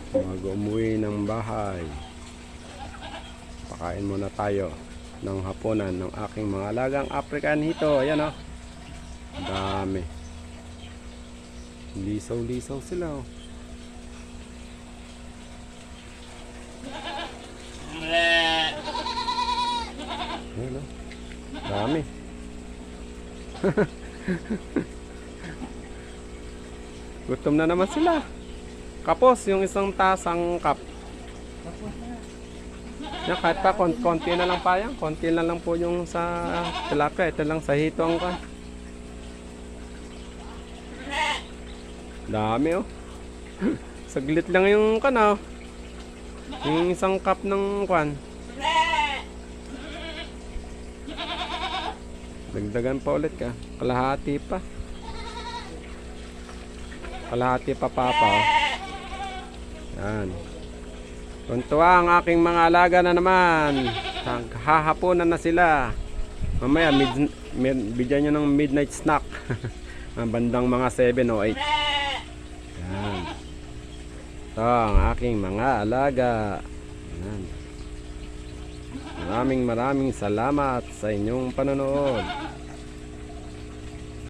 Bago umuwi ng bahay, pakain muna tayo ng hapunan ng aking mga alagang African hito. Ayan o, dami. Lisaw-lisaw sila o. Ayan o, dami. Gutom na naman sila. Kapos yung isang tasang kap. Yan, kahit pa konti na lang pa yan. Konti na lang po yung sa tilapia. Ito lang sa hito ang kan. Dami oh. Saglit lang yung kan oh. Yung isang cup ng kan. Dagdagan pa ulit ka. Kalahati pa. Kalahati pa papa oh. Yan. Tuntua ang aking mga alaga na naman. Hahaponan na sila. Mamaya bigyan nyo ng midnight snack. Bandang mga 7 o 8. Yan. Ito ang aking mga alaga. Yan. Maraming salamat sa inyong panonood.